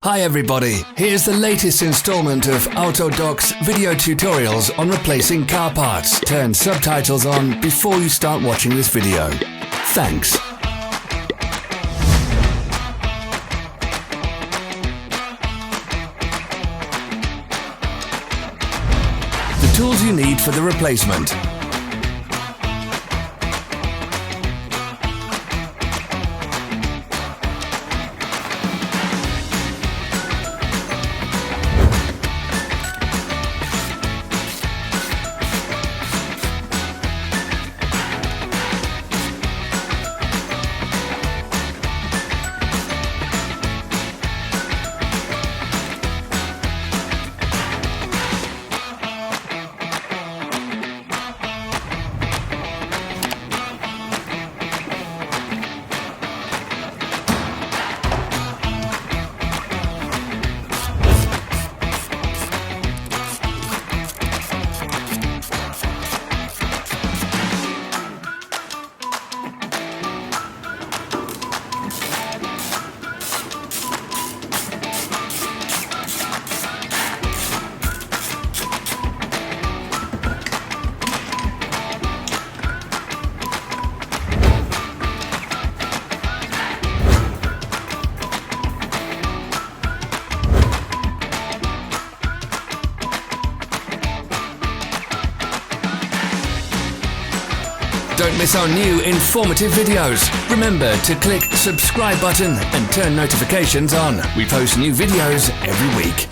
Hi everybody, here's the latest installment of Autodoc's video tutorials on replacing car parts. Turn subtitles on before you start watching this video. Thanks. The tools you need for the replacement. Don't miss our new informative videos. Remember to click subscribe button and turn notifications on. We post new videos every week.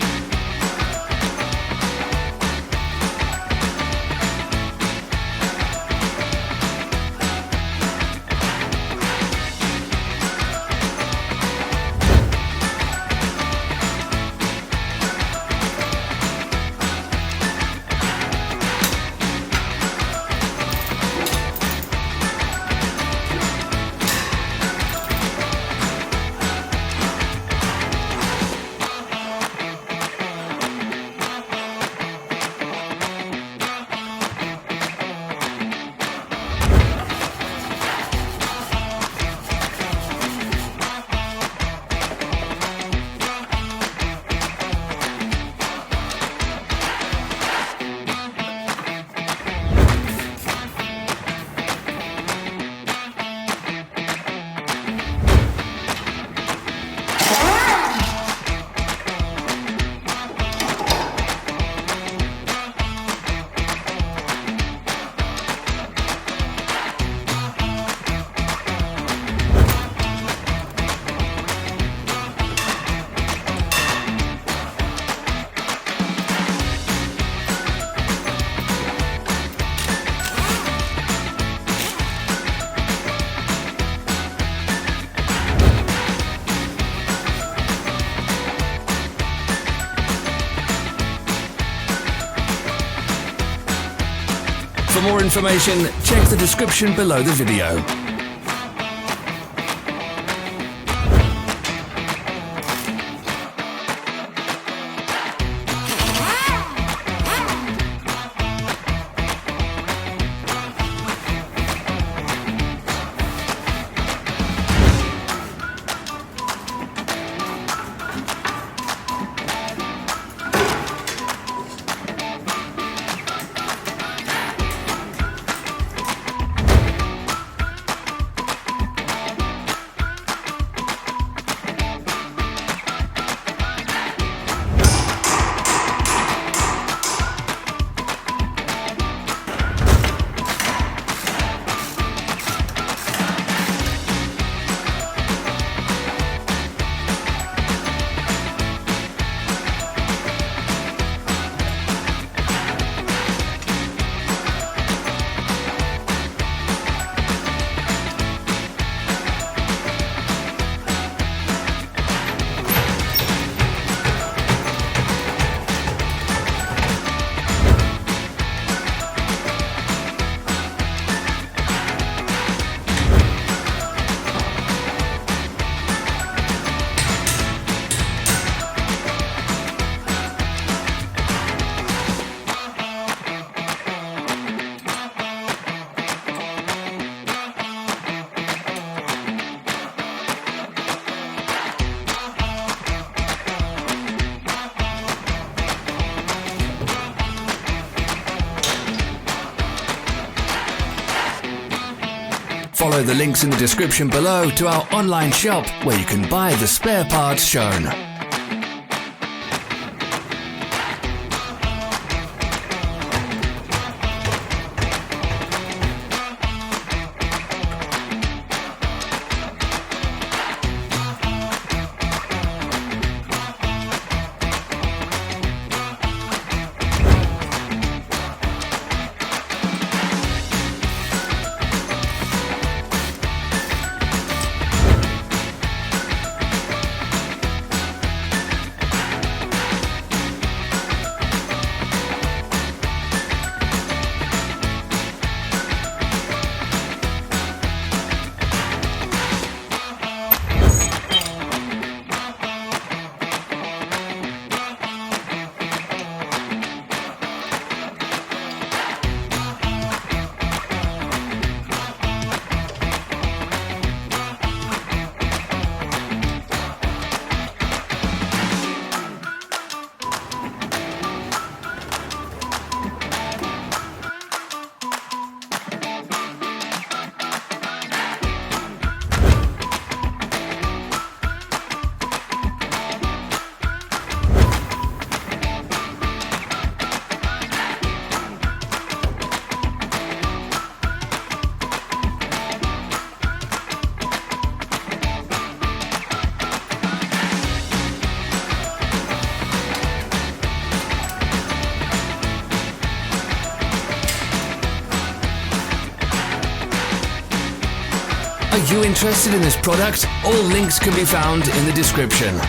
For more information, check the description below the video. follow the links in the description below to our online shop where you can buy the spare parts shown. Are you interested in this product? All links can be found in the description.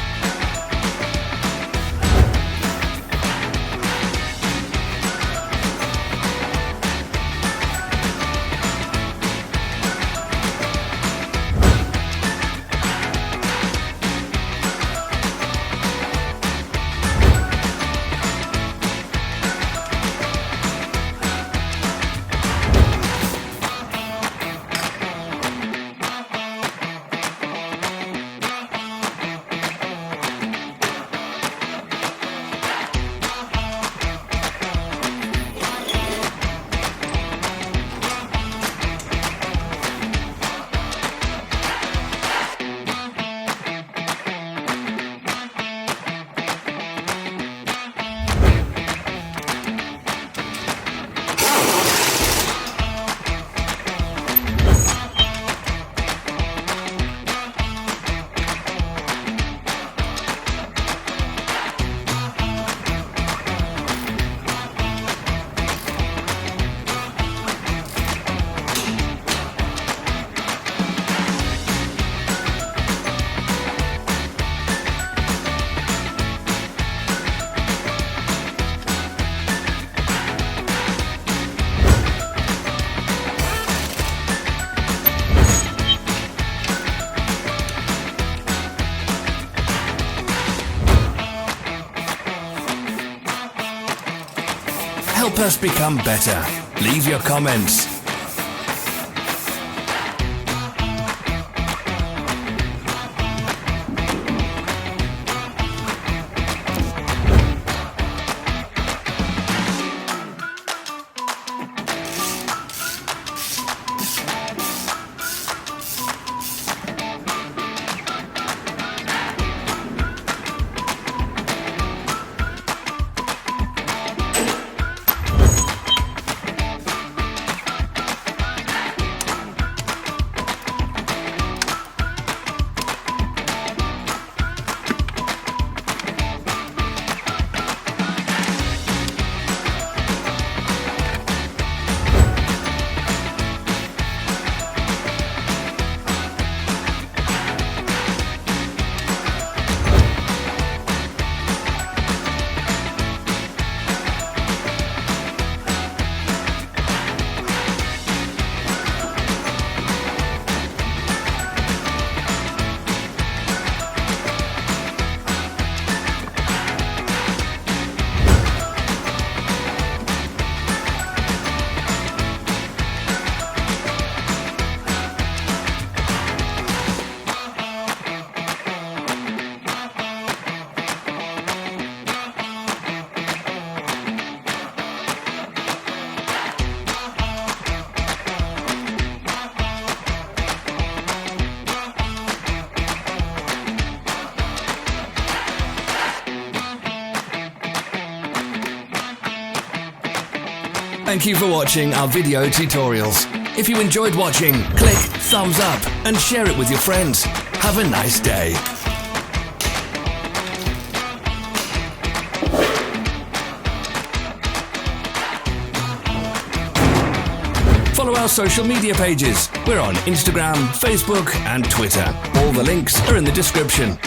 Help us become better. Leave your comments. Thank you for watching our video tutorials. If you enjoyed watching, click thumbs up and share it with your friends. Have a nice day. Follow our social media pages. We're on Instagram, Facebook and Twitter. All the links are in the description.